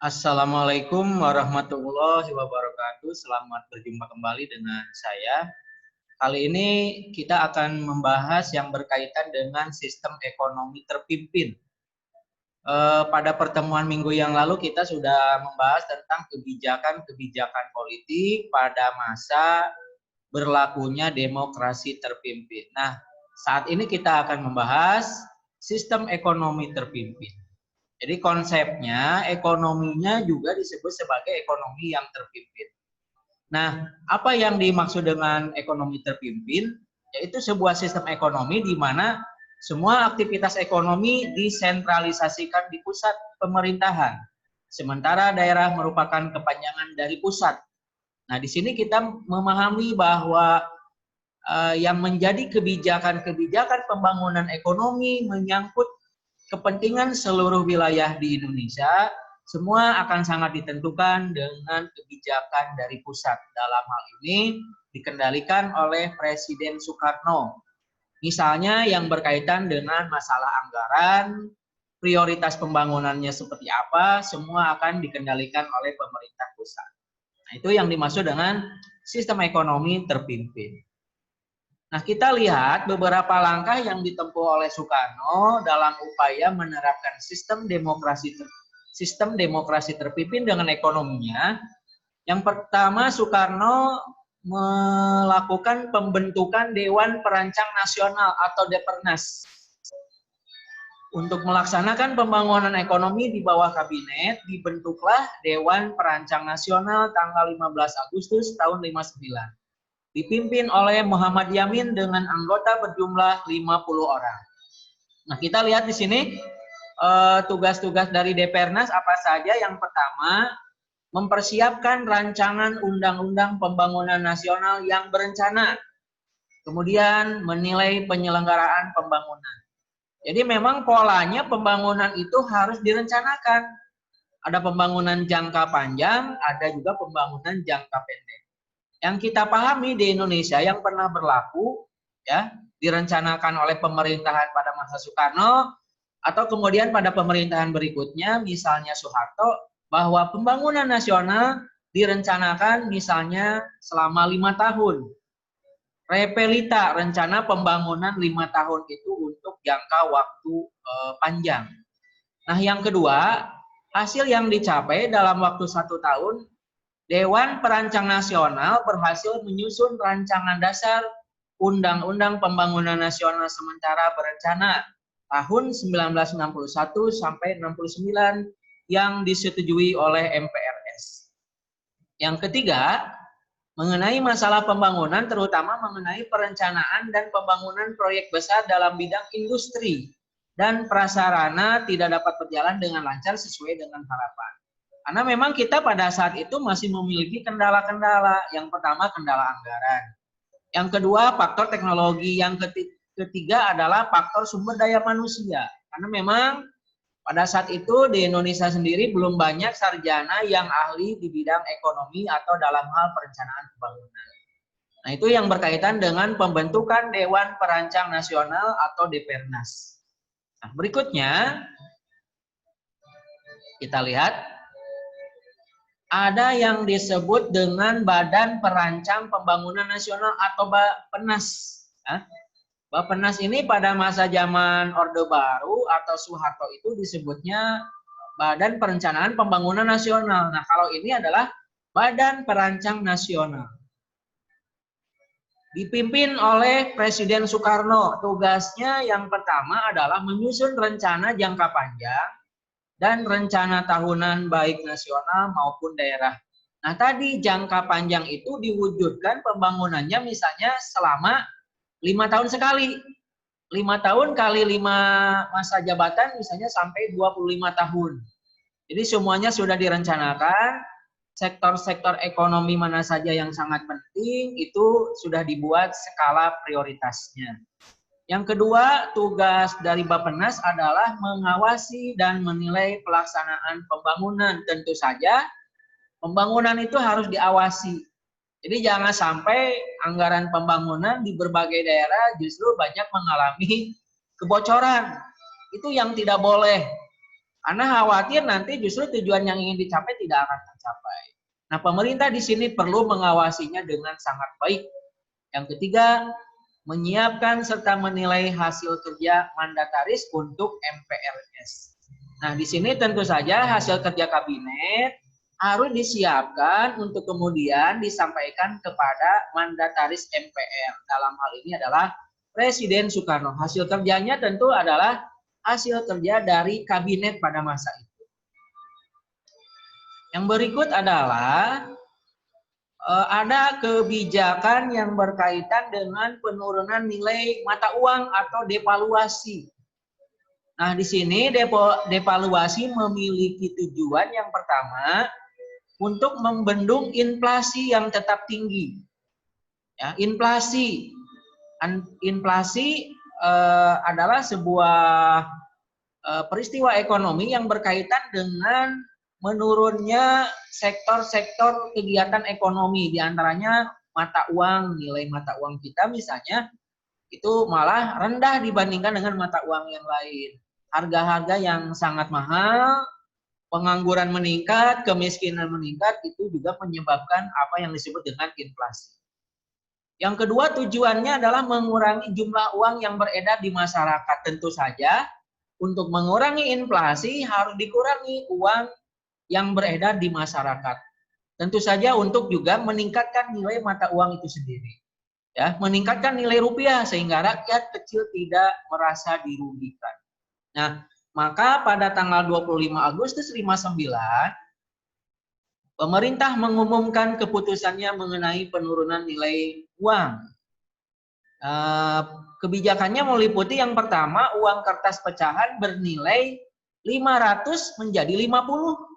Assalamualaikum warahmatullahi wabarakatuh. Selamat berjumpa kembali dengan saya. Kali ini kita akan membahas yang berkaitan dengan sistem ekonomi terpimpin. Pada pertemuan minggu yang lalu kita sudah membahas tentang kebijakan-kebijakan politik pada masa berlakunya demokrasi terpimpin. Nah, saat ini kita akan membahas sistem ekonomi terpimpin. Jadi konsepnya, ekonominya juga disebut sebagai ekonomi yang terpimpin. Nah, apa yang dimaksud dengan ekonomi terpimpin? Yaitu sebuah sistem ekonomi di mana semua aktivitas ekonomi disentralisasikan di pusat pemerintahan. Sementara daerah merupakan kepanjangan dari pusat. Nah, di sini kita memahami bahwa yang menjadi kebijakan-kebijakan pembangunan ekonomi menyangkut kepentingan seluruh wilayah di Indonesia, semua akan sangat ditentukan dengan kebijakan dari pusat. Dalam hal ini dikendalikan oleh Presiden Soekarno. Misalnya yang berkaitan dengan masalah anggaran, prioritas pembangunannya seperti apa, semua akan dikendalikan oleh pemerintah pusat. Nah, itu yang dimaksud dengan sistem ekonomi terpimpin. Nah, kita lihat beberapa langkah yang ditempuh oleh Soekarno dalam upaya menerapkan sistem demokrasi terpimpin dengan ekonominya. Yang pertama, Soekarno melakukan pembentukan Dewan Perancang Nasional atau Depernas. Untuk melaksanakan pembangunan ekonomi di bawah kabinet, dibentuklah Dewan Perancang Nasional tanggal 15 Agustus tahun 59. Dipimpin oleh Muhammad Yamin dengan anggota berjumlah 50 orang. Nah, kita lihat di sini tugas-tugas dari Depernas apa saja. Yang pertama, mempersiapkan rancangan undang-undang pembangunan nasional yang berencana. Kemudian menilai penyelenggaraan pembangunan. Jadi memang polanya pembangunan itu harus direncanakan. Ada pembangunan jangka panjang, ada juga pembangunan jangka pendek. Yang kita pahami di Indonesia yang pernah berlaku, ya, direncanakan oleh pemerintahan pada masa Soekarno atau kemudian pada pemerintahan berikutnya, misalnya Soeharto, bahwa pembangunan nasional direncanakan misalnya selama 5 tahun. Repelita, rencana pembangunan 5 tahun itu untuk jangka waktu panjang. Nah, yang kedua, hasil yang dicapai dalam waktu 1 tahun, Dewan Perancang Nasional berhasil menyusun rancangan dasar Undang-Undang Pembangunan Nasional Sementara Berencana tahun 1961 sampai 69 yang disetujui oleh MPRS. Yang ketiga, mengenai masalah pembangunan, terutama mengenai perencanaan dan pembangunan proyek besar dalam bidang industri dan prasarana tidak dapat berjalan dengan lancar sesuai dengan harapan. Karena memang kita pada saat itu masih memiliki kendala-kendala. Yang pertama, kendala anggaran. Yang kedua, faktor teknologi. Yang ketiga adalah faktor sumber daya manusia. Karena memang pada saat itu di Indonesia sendiri belum banyak sarjana yang ahli di bidang ekonomi atau dalam hal perencanaan pembangunan. Nah, itu yang berkaitan dengan pembentukan Dewan Perancang Nasional atau Depernas. Nah, berikutnya kita lihat ada yang disebut dengan Badan Perancang Pembangunan Nasional atau Bappenas. Bappenas ini pada masa zaman Orde Baru atau Soeharto itu disebutnya Badan Perencanaan Pembangunan Nasional. Nah, kalau ini adalah Badan Perancang Nasional. Dipimpin oleh Presiden Soekarno. Tugasnya yang pertama adalah menyusun rencana jangka panjang dan rencana tahunan baik nasional maupun daerah. Nah, tadi jangka panjang itu diwujudkan pembangunannya misalnya selama 5 tahun sekali. 5 tahun kali 5 masa jabatan misalnya sampai 25 tahun. Jadi semuanya sudah direncanakan, sektor-sektor ekonomi mana saja yang sangat penting itu sudah dibuat skala prioritasnya. Yang kedua, tugas dari Bappenas adalah mengawasi dan menilai pelaksanaan pembangunan. Tentu saja pembangunan itu harus diawasi. Jadi jangan sampai anggaran pembangunan di berbagai daerah justru banyak mengalami kebocoran. Itu yang tidak boleh. Karena khawatir nanti justru tujuan yang ingin dicapai tidak akan tercapai. Nah, pemerintah di sini perlu mengawasinya dengan sangat baik. Yang ketiga, menyiapkan serta menilai hasil kerja mandataris untuk MPRS. Nah, di sini tentu saja hasil kerja kabinet harus disiapkan untuk kemudian disampaikan kepada mandataris MPR. Dalam hal ini adalah Presiden Soekarno. Hasil kerjanya tentu adalah hasil kerja dari kabinet pada masa itu. Yang berikut adalah ada kebijakan yang berkaitan dengan penurunan nilai mata uang atau devaluasi. Nah, di sini devaluasi memiliki tujuan yang pertama untuk membendung inflasi yang tetap tinggi. Ya, inflasi adalah sebuah peristiwa ekonomi yang berkaitan dengan menurunnya sektor-sektor kegiatan ekonomi, diantaranya mata uang, nilai mata uang kita misalnya itu malah rendah dibandingkan dengan mata uang yang lain. Harga-harga yang sangat mahal, pengangguran meningkat, kemiskinan meningkat, itu juga menyebabkan apa yang disebut dengan inflasi. Yang kedua, tujuannya adalah mengurangi jumlah uang yang beredar di masyarakat. Tentu saja untuk mengurangi inflasi harus dikurangi uang yang beredar di masyarakat. Tentu saja untuk juga meningkatkan nilai mata uang itu sendiri. Ya, meningkatkan nilai rupiah sehingga rakyat kecil tidak merasa dirugikan. Nah, maka pada tanggal 25 Agustus 59 pemerintah mengumumkan keputusannya mengenai penurunan nilai uang. Kebijakannya meliputi yang pertama, uang kertas pecahan bernilai 500 menjadi 50.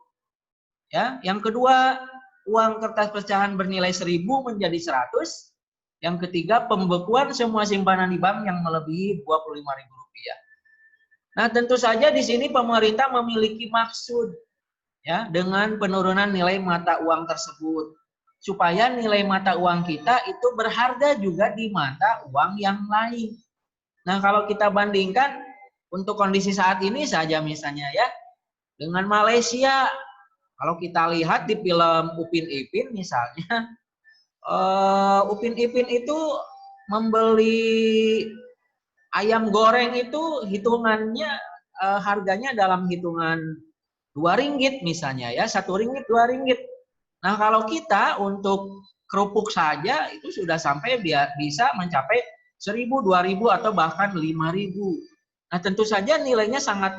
Ya, yang kedua, uang kertas pecahan bernilai 1000 menjadi 100. Yang ketiga, pembekuan semua simpanan di bank yang melebihi Rp25.000. Nah, tentu saja di sini pemerintah memiliki maksud ya dengan penurunan nilai mata uang tersebut supaya nilai mata uang kita itu berharga juga di mata uang yang lain. Nah, kalau kita bandingkan untuk kondisi saat ini saja misalnya ya dengan Malaysia, kalau kita lihat di film Upin Ipin misalnya, Upin Ipin itu membeli ayam goreng itu hitungannya harganya dalam hitungan Rp2 misalnya ya, Rp1, Rp2. Nah, kalau kita untuk kerupuk saja itu sudah sampai bisa mencapai 1.000, 2.000 atau bahkan 5.000. Nah, tentu saja nilainya sangat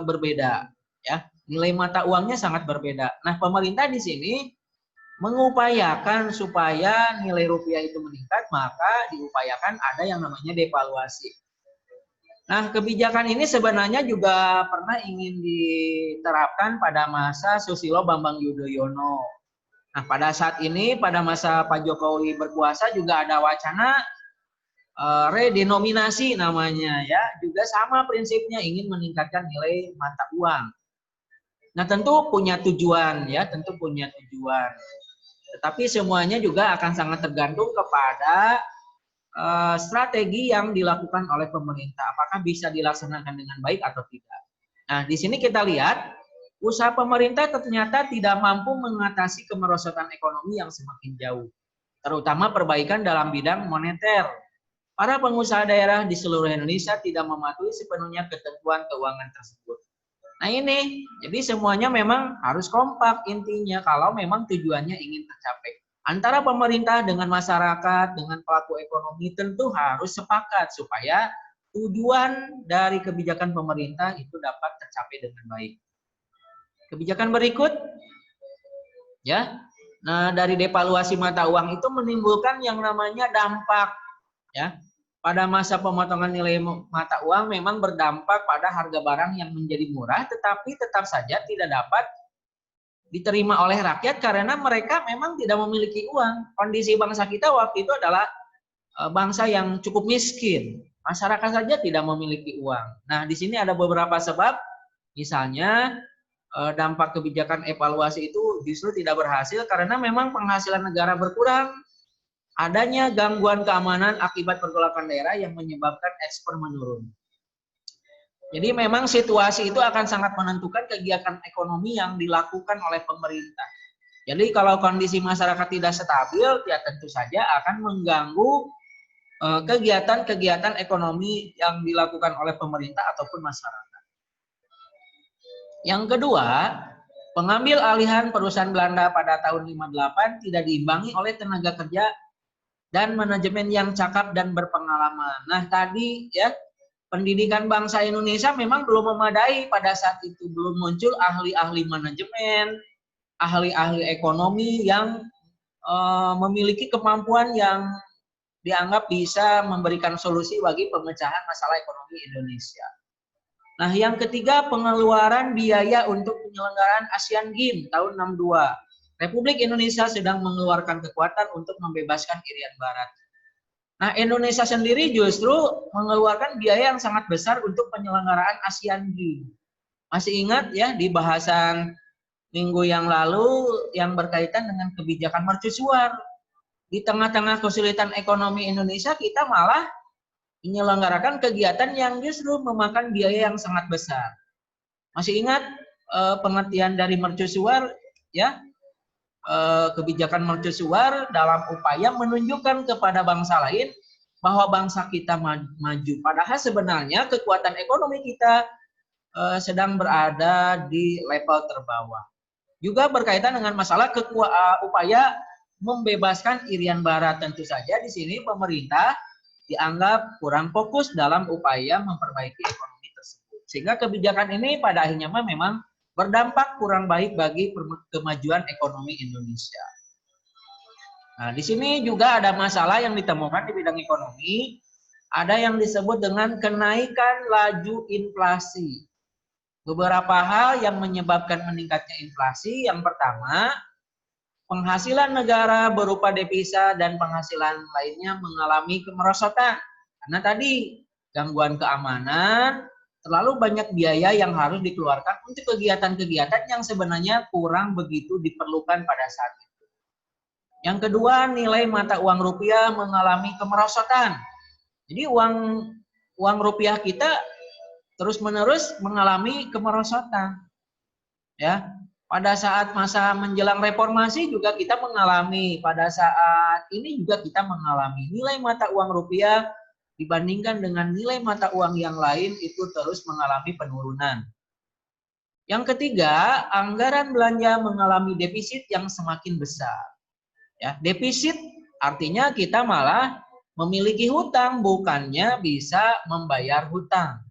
berbeda ya. Nilai mata uangnya sangat berbeda. Nah, pemerintah di sini mengupayakan supaya nilai rupiah itu meningkat, maka diupayakan ada yang namanya devaluasi. Nah, kebijakan ini sebenarnya juga pernah ingin diterapkan pada masa Susilo Bambang Yudhoyono. Nah, pada saat ini, pada masa Pak Jokowi berkuasa juga ada wacana redenominasi namanya ya, juga sama prinsipnya ingin meningkatkan nilai mata uang. Nah, tentu punya tujuan ya, tentu punya tujuan. Tetapi semuanya juga akan sangat tergantung kepada strategi yang dilakukan oleh pemerintah. Apakah bisa dilaksanakan dengan baik atau tidak. Nah, di sini kita lihat usaha pemerintah ternyata tidak mampu mengatasi kemerosotan ekonomi yang semakin jauh, terutama perbaikan dalam bidang moneter. Para pengusaha daerah di seluruh Indonesia tidak mematuhi sepenuhnya ketentuan keuangan tersebut. Nah, ini, jadi semuanya memang harus kompak intinya kalau memang tujuannya ingin tercapai. Antara pemerintah dengan masyarakat, dengan pelaku ekonomi tentu harus sepakat supaya tujuan dari kebijakan pemerintah itu dapat tercapai dengan baik. Kebijakan berikut, ya. Nah, dari devaluasi mata uang itu menimbulkan yang namanya dampak, ya. Pada masa pemotongan nilai mata uang memang berdampak pada harga barang yang menjadi murah, tetapi tetap saja tidak dapat diterima oleh rakyat karena mereka memang tidak memiliki uang. Kondisi bangsa kita waktu itu adalah bangsa yang cukup miskin. Masyarakat saja tidak memiliki uang. Nah, di sini ada beberapa sebab. Misalnya dampak kebijakan evaluasi itu justru tidak berhasil karena memang penghasilan negara berkurang. Adanya gangguan keamanan akibat pergolakan daerah yang menyebabkan ekspor menurun. Jadi memang situasi itu akan sangat menentukan kegiatan ekonomi yang dilakukan oleh pemerintah. Jadi kalau kondisi masyarakat tidak stabil, ya tentu saja akan mengganggu kegiatan-kegiatan ekonomi yang dilakukan oleh pemerintah ataupun masyarakat. Yang kedua, pengambil alihan perusahaan Belanda pada tahun 58 tidak diimbangi oleh tenaga kerja dan manajemen yang cakap dan berpengalaman. Nah tadi ya, pendidikan bangsa Indonesia memang belum memadai pada saat itu. Belum muncul ahli-ahli manajemen, ahli-ahli ekonomi yang memiliki kemampuan yang dianggap bisa memberikan solusi bagi pemecahan masalah ekonomi Indonesia. Nah, yang ketiga, pengeluaran biaya untuk penyelenggaraan Asian Games tahun 62. Republik Indonesia sedang mengeluarkan kekuatan untuk membebaskan Irian Barat. Nah, Indonesia sendiri justru mengeluarkan biaya yang sangat besar untuk penyelenggaraan Asian Games. Masih ingat ya di bahasan minggu yang lalu yang berkaitan dengan kebijakan mercusuar. Di tengah-tengah kesulitan ekonomi Indonesia, kita malah menyelenggarakan kegiatan yang justru memakan biaya yang sangat besar. Masih ingat pengertian dari mercusuar ya? Kebijakan mercusuar dalam upaya menunjukkan kepada bangsa lain bahwa bangsa kita maju. Padahal sebenarnya kekuatan ekonomi kita sedang berada di level terbawah. Juga berkaitan dengan masalah upaya membebaskan Irian Barat. Tentu saja di sini pemerintah dianggap kurang fokus dalam upaya memperbaiki ekonomi tersebut. Sehingga kebijakan ini pada akhirnya memang berdampak kurang baik bagi kemajuan ekonomi Indonesia. Nah, di sini juga ada masalah yang ditemukan di bidang ekonomi. Ada yang disebut dengan kenaikan laju inflasi. Beberapa hal yang menyebabkan meningkatnya inflasi. Yang pertama, penghasilan negara berupa devisa dan penghasilan lainnya mengalami kemerosotan. Karena tadi gangguan keamanan, terlalu banyak biaya yang harus dikeluarkan untuk kegiatan-kegiatan yang sebenarnya kurang begitu diperlukan pada saat itu. Yang kedua, nilai mata uang rupiah mengalami kemerosotan. Jadi uang rupiah kita terus-menerus mengalami kemerosotan. Ya, pada saat masa menjelang reformasi juga kita mengalami, pada saat ini juga kita mengalami nilai mata uang rupiah dibandingkan dengan nilai mata uang yang lain itu terus mengalami penurunan. Yang ketiga, anggaran belanja mengalami defisit yang semakin besar. Ya, defisit artinya kita malah memiliki hutang, bukannya bisa membayar hutang.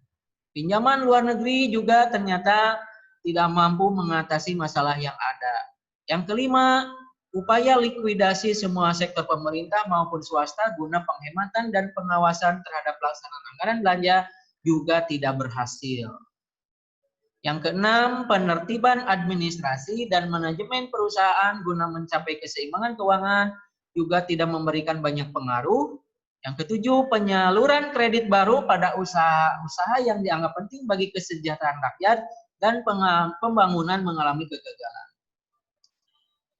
Pinjaman luar negeri juga ternyata tidak mampu mengatasi masalah yang ada. Yang kelima, upaya likuidasi semua sektor pemerintah maupun swasta guna penghematan dan pengawasan terhadap pelaksanaan anggaran belanja juga tidak berhasil. Yang keenam, penertiban administrasi dan manajemen perusahaan guna mencapai keseimbangan keuangan juga tidak memberikan banyak pengaruh. Yang ketujuh, penyaluran kredit baru pada usaha-usaha yang dianggap penting bagi kesejahteraan rakyat dan pembangunan mengalami kegagalan.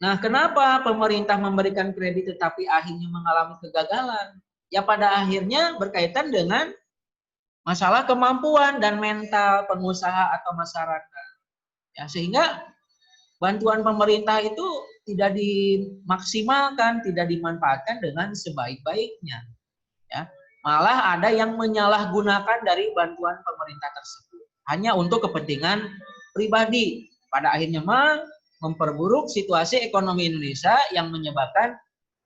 Nah, kenapa pemerintah memberikan kredit tetapi akhirnya mengalami kegagalan? Ya pada akhirnya berkaitan dengan masalah kemampuan dan mental pengusaha atau masyarakat. Ya, sehingga bantuan pemerintah itu tidak dimaksimalkan, tidak dimanfaatkan dengan sebaik-baiknya. Ya, malah ada yang menyalahgunakan dari bantuan pemerintah tersebut hanya untuk kepentingan pribadi. Pada akhirnya memperburuk situasi ekonomi Indonesia yang menyebabkan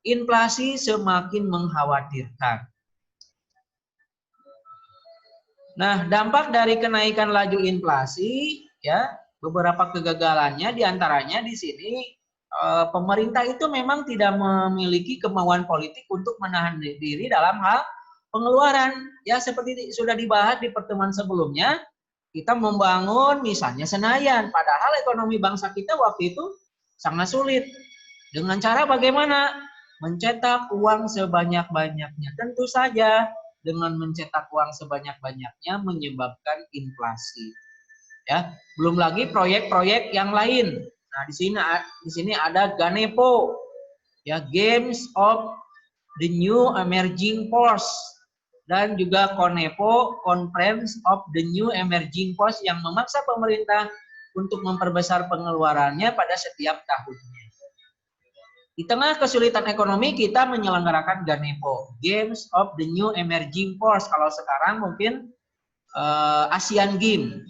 inflasi semakin mengkhawatirkan. Nah, dampak dari kenaikan laju inflasi, ya beberapa kegagalannya diantaranya di sini pemerintah itu memang tidak memiliki kemauan politik untuk menahan diri dalam hal pengeluaran. Ya seperti sudah dibahas di pertemuan sebelumnya, kita membangun misalnya Senayan, padahal ekonomi bangsa kita waktu itu sangat sulit. Dengan cara bagaimana? Mencetak uang sebanyak-banyaknya. Tentu saja dengan mencetak uang sebanyak-banyaknya menyebabkan inflasi. Ya, belum lagi proyek-proyek yang lain. Nah, di sini ada Ganepo, ya Games of the New Emerging Force. dan juga CONEPO, Conference of the New Emerging Force, yang memaksa pemerintah untuk memperbesar pengeluarannya pada setiap tahunnya. Di tengah kesulitan ekonomi, kita menyelenggarakan GANEPO, Games of the New Emerging Force. Kalau sekarang mungkin Asian Games.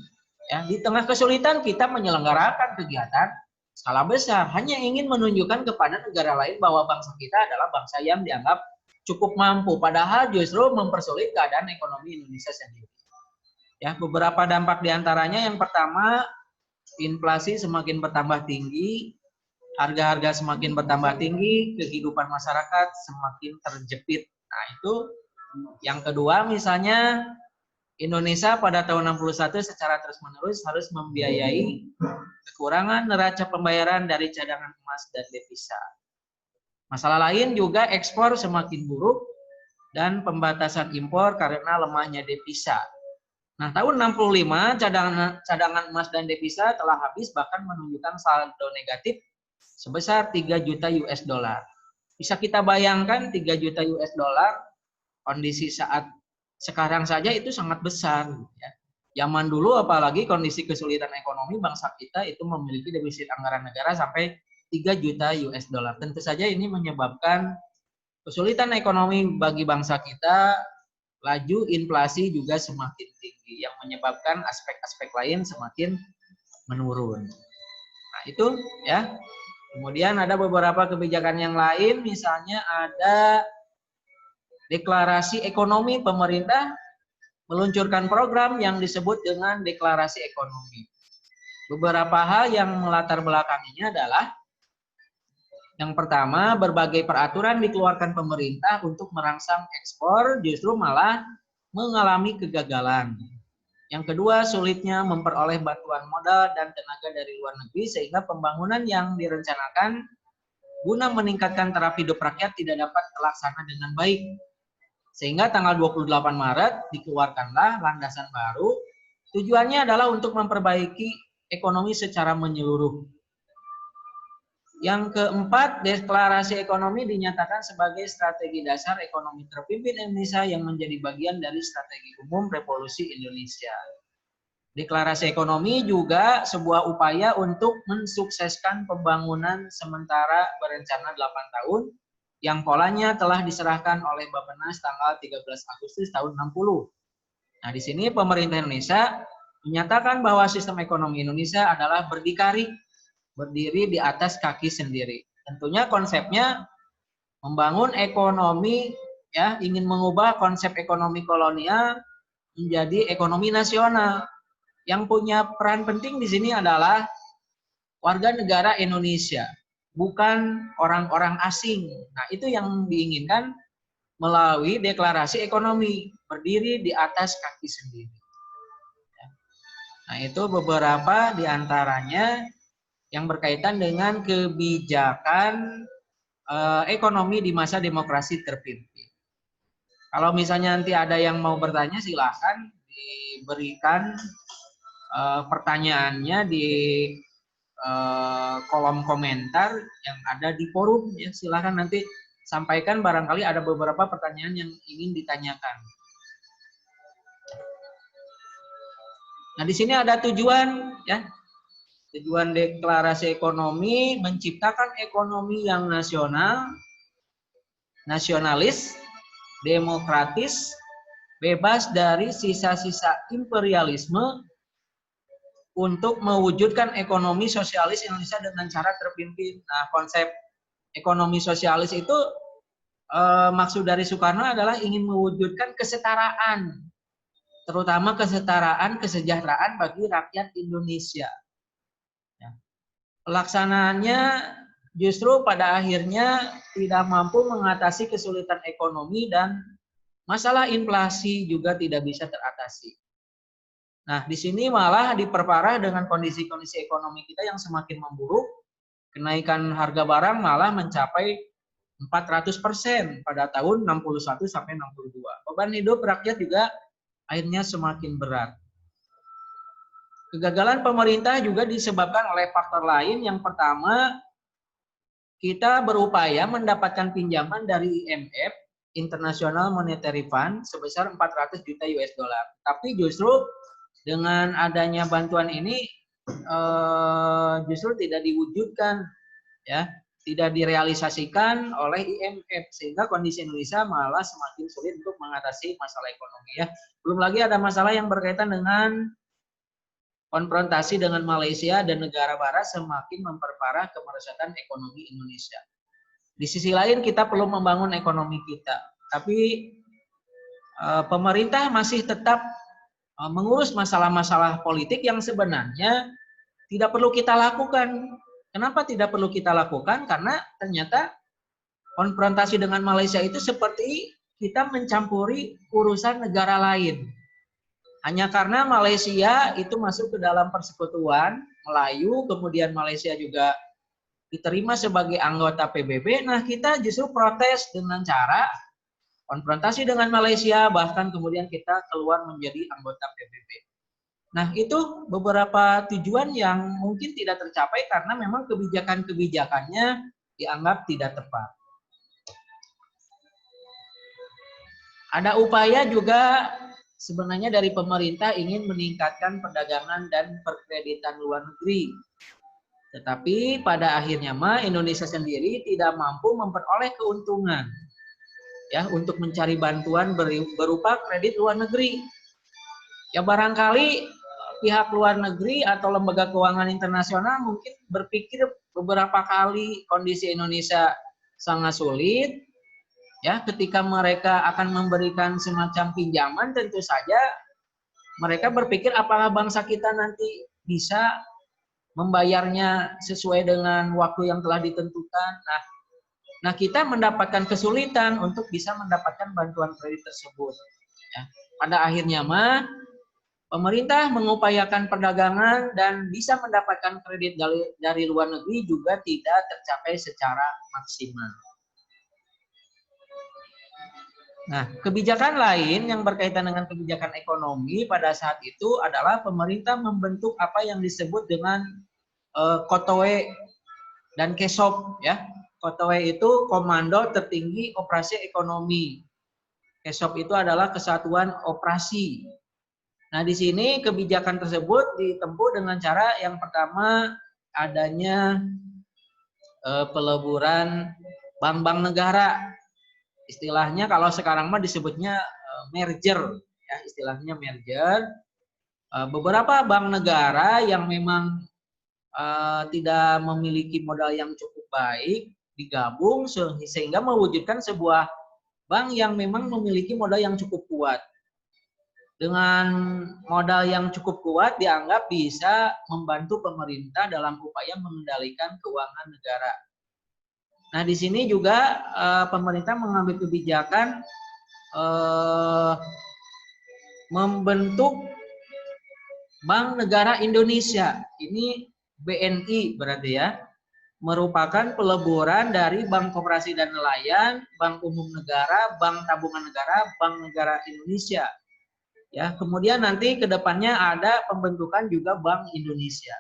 Ya, di tengah kesulitan kita menyelenggarakan kegiatan skala besar, hanya ingin menunjukkan kepada negara lain bahwa bangsa kita adalah bangsa yang dianggap cukup mampu, padahal justru mempersulit keadaan ekonomi Indonesia sendiri. Ya, beberapa dampak diantaranya, yang pertama, inflasi semakin bertambah tinggi, harga-harga semakin bertambah tinggi, kehidupan masyarakat semakin terjepit. Nah, itu. Yang kedua, misalnya Indonesia pada tahun 61 secara terus-menerus harus membiayai kekurangan neraca pembayaran dari cadangan emas dan devisa. Masalah lain juga ekspor semakin buruk dan pembatasan impor karena lemahnya devisa. Nah, tahun 65 cadangan emas dan devisa telah habis, bahkan menunjukkan saldo negatif sebesar 3 juta US dollar. Bisa kita bayangkan 3 juta US dollar kondisi saat sekarang saja itu sangat besar. Ya. Zaman dulu apalagi kondisi kesulitan ekonomi, bangsa kita itu memiliki defisit anggaran negara sampai 3 juta US dollar. Tentu saja ini menyebabkan kesulitan ekonomi bagi bangsa kita, laju inflasi juga semakin tinggi yang menyebabkan aspek-aspek lain semakin menurun. Nah, itu ya. Kemudian ada beberapa kebijakan yang lain, misalnya ada deklarasi ekonomi. Pemerintah meluncurkan program yang disebut dengan deklarasi ekonomi. Beberapa hal yang melatar belakanginya adalah, yang pertama, berbagai peraturan dikeluarkan pemerintah untuk merangsang ekspor justru malah mengalami kegagalan. Yang kedua, sulitnya memperoleh bantuan modal dan tenaga dari luar negeri, sehingga pembangunan yang direncanakan guna meningkatkan taraf hidup rakyat tidak dapat terlaksana dengan baik. Sehingga tanggal 28 Maret dikeluarkanlah landasan baru. Tujuannya adalah untuk memperbaiki ekonomi secara menyeluruh. Yang keempat, deklarasi ekonomi dinyatakan sebagai strategi dasar ekonomi terpimpin Indonesia yang menjadi bagian dari strategi umum revolusi Indonesia. Deklarasi ekonomi juga sebuah upaya untuk mensukseskan pembangunan sementara berencana 8 tahun yang polanya telah diserahkan oleh Bappenas tanggal 13 Agustus tahun 60. Nah, di sini pemerintah Indonesia menyatakan bahwa sistem ekonomi Indonesia adalah berdikari, berdiri di atas kaki sendiri. Tentunya konsepnya membangun ekonomi, ya, ingin mengubah konsep ekonomi kolonial menjadi ekonomi nasional. Yang punya peran penting di sini adalah warga negara Indonesia, bukan orang-orang asing. Nah, itu yang diinginkan melalui deklarasi ekonomi, berdiri di atas kaki sendiri. Nah, itu beberapa di antaranya yang berkaitan dengan kebijakan ekonomi di masa demokrasi terpimpin. Kalau misalnya nanti ada yang mau bertanya, silakan diberikan pertanyaannya di kolom komentar yang ada di forum. Ya, silakan nanti sampaikan, barangkali ada beberapa pertanyaan yang ingin ditanyakan. Nah, di sini ada tujuan, ya. Tujuan deklarasi ekonomi menciptakan ekonomi yang nasional, nasionalis, demokratis, bebas dari sisa-sisa imperialisme, untuk mewujudkan ekonomi sosialis Indonesia dengan cara terpimpin. Nah, konsep ekonomi sosialis itu maksud dari Soekarno adalah ingin mewujudkan kesetaraan, terutama kesetaraan kesejahteraan bagi rakyat Indonesia. Ya. Pelaksanaannya justru pada akhirnya tidak mampu mengatasi kesulitan ekonomi dan masalah inflasi juga tidak bisa teratasi. Nah, di sini malah diperparah dengan kondisi-kondisi ekonomi kita yang semakin memburuk. Kenaikan harga barang malah mencapai 400% pada tahun 61 sampai 62. Beban hidup rakyat juga akhirnya semakin berat. Kegagalan pemerintah juga disebabkan oleh faktor lain. Yang pertama, kita berupaya mendapatkan pinjaman dari IMF. International Monetary Fund sebesar 400 juta US dollar. Tapi justru dengan adanya bantuan ini justru tidak diwujudkan, ya, tidak direalisasikan oleh IMF, sehingga kondisi Indonesia malah semakin sulit untuk mengatasi masalah ekonomi, ya. Belum lagi ada masalah yang berkaitan dengan konfrontasi dengan Malaysia dan negara barat semakin memperparah kemerosotan ekonomi Indonesia. Di sisi lain kita perlu membangun ekonomi kita, tapi pemerintah masih tetap mengurus masalah-masalah politik yang sebenarnya tidak perlu kita lakukan. Kenapa tidak perlu kita lakukan? Karena ternyata konfrontasi dengan Malaysia itu seperti kita mencampuri urusan negara lain. Hanya karena Malaysia itu masuk ke dalam persekutuan Melayu, kemudian Malaysia juga diterima sebagai anggota PBB, nah kita justru protes dengan cara konfrontasi dengan Malaysia, bahkan kemudian kita keluar menjadi anggota PBB. Nah, itu beberapa tujuan yang mungkin tidak tercapai karena memang kebijakan-kebijakannya dianggap tidak tepat. Ada upaya juga sebenarnya dari pemerintah ingin meningkatkan perdagangan dan perkreditan luar negeri. Tetapi pada akhirnya Indonesia sendiri tidak mampu memperoleh keuntungan, ya, untuk mencari bantuan berupa kredit luar negeri. Ya, barangkali pihak luar negeri atau lembaga keuangan internasional mungkin berpikir beberapa kali kondisi Indonesia sangat sulit, ya, ketika mereka akan memberikan semacam pinjaman, tentu saja mereka berpikir apakah bangsa kita nanti bisa membayarnya sesuai dengan waktu yang telah ditentukan. Nah, kita mendapatkan kesulitan untuk bisa mendapatkan bantuan kredit tersebut. Ya. Pada akhirnya pemerintah mengupayakan perdagangan dan bisa mendapatkan kredit dari luar negeri juga tidak tercapai secara maksimal. Nah, kebijakan lain yang berkaitan dengan kebijakan ekonomi pada saat itu adalah pemerintah membentuk apa yang disebut dengan KOTOE dan KESOP, ya. KOTOE itu Komando Tertinggi Operasi Ekonomi. KESOP itu adalah Kesatuan Operasi. Nah, di sini kebijakan tersebut ditempuh dengan cara yang pertama adanya peleburan bank-bank negara. Istilahnya kalau sekarang disebutnya merger, ya, istilahnya merger. Beberapa bank negara yang memang tidak memiliki modal yang cukup baik digabung sehingga mewujudkan sebuah bank yang memang memiliki modal yang cukup kuat. Dengan modal yang cukup kuat dianggap bisa membantu pemerintah dalam upaya mengendalikan keuangan negara. Nah, di sini juga pemerintah mengambil kebijakan membentuk Bank Negara Indonesia. Ini BNI berarti, ya, merupakan peleburan dari Bank Koperasi dan Nelayan, Bank Umum Negara, Bank Tabungan Negara, Bank Negara Indonesia. Ya, kemudian nanti ke depannya ada pembentukan juga Bank Indonesia.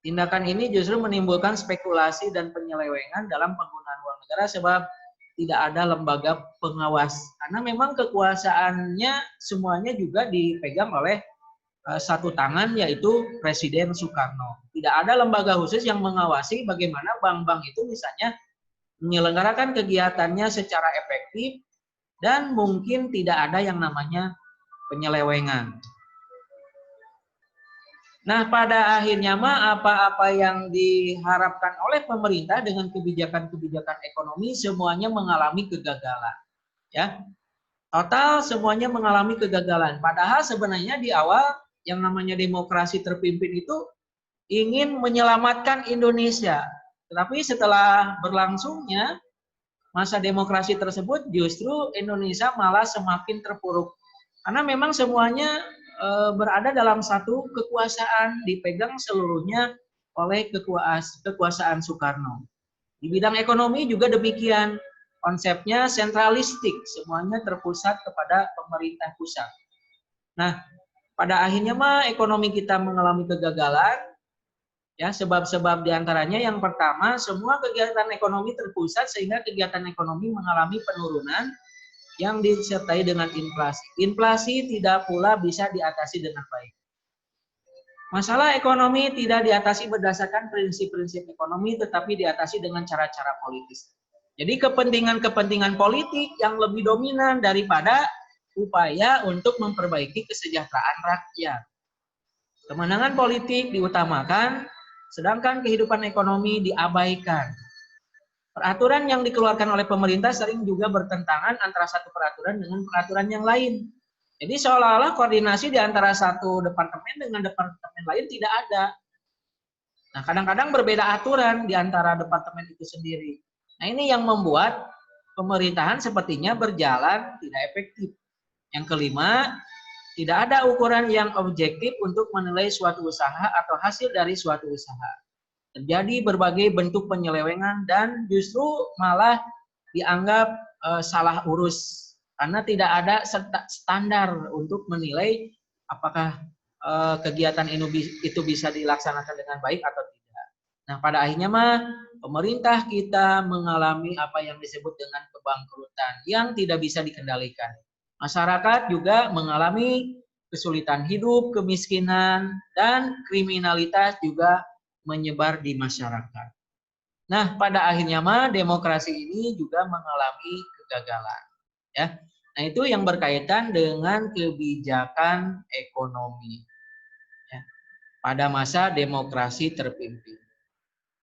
Tindakan ini justru menimbulkan spekulasi dan penyelewengan dalam penggunaan uang negara sebab tidak ada lembaga pengawas. Karena memang kekuasaannya semuanya juga dipegang oleh satu tangan, yaitu Presiden Soekarno. Tidak ada lembaga khusus yang mengawasi bagaimana bank-bank itu misalnya menyelenggarakan kegiatannya secara efektif dan mungkin tidak ada yang namanya penyelewengan. Nah, pada akhirnya apa-apa yang diharapkan oleh pemerintah dengan kebijakan-kebijakan ekonomi semuanya mengalami kegagalan. Ya. Total semuanya mengalami kegagalan. Padahal sebenarnya di awal yang namanya demokrasi terpimpin itu ingin menyelamatkan Indonesia. Tetapi setelah berlangsungnya masa demokrasi tersebut justru Indonesia malah semakin terpuruk. Karena memang semuanya berada dalam satu kekuasaan, dipegang seluruhnya oleh kekuasaan Soekarno. Di bidang ekonomi juga demikian. Konsepnya sentralistik, semuanya terpusat kepada pemerintah pusat. Nah, pada akhirnya ekonomi kita mengalami kegagalan. Ya, sebab-sebab diantaranya yang pertama, semua kegiatan ekonomi terpusat sehingga kegiatan ekonomi mengalami penurunan yang disertai dengan inflasi. Inflasi tidak pula bisa diatasi dengan baik. Masalah ekonomi tidak diatasi berdasarkan prinsip-prinsip ekonomi, tetapi diatasi dengan cara-cara politis. Jadi kepentingan-kepentingan politik yang lebih dominan daripada upaya untuk memperbaiki kesejahteraan rakyat. Kemenangan politik diutamakan, sedangkan kehidupan ekonomi diabaikan. Peraturan yang dikeluarkan oleh pemerintah sering juga bertentangan antara satu peraturan dengan peraturan yang lain. Jadi seolah-olah koordinasi di antara satu departemen dengan departemen lain tidak ada. Nah, kadang-kadang berbeda aturan di antara departemen itu sendiri. Nah, ini yang membuat pemerintahan sepertinya berjalan tidak efektif. Yang kelima, tidak ada ukuran yang objektif untuk menilai suatu usaha atau hasil dari suatu usaha. Terjadi berbagai bentuk penyelewengan dan justru malah dianggap salah urus karena tidak ada standar untuk menilai apakah kegiatan itu bisa dilaksanakan dengan baik atau tidak. Nah, pada akhirnya pemerintah kita mengalami apa yang disebut dengan kebangkrutan yang tidak bisa dikendalikan. Masyarakat juga mengalami kesulitan hidup, kemiskinan, dan kriminalitas juga menyebar di masyarakat. Nah, pada akhirnya demokrasi ini juga mengalami kegagalan. Ya, nah itu yang berkaitan dengan kebijakan ekonomi. Ya, pada masa demokrasi terpimpin.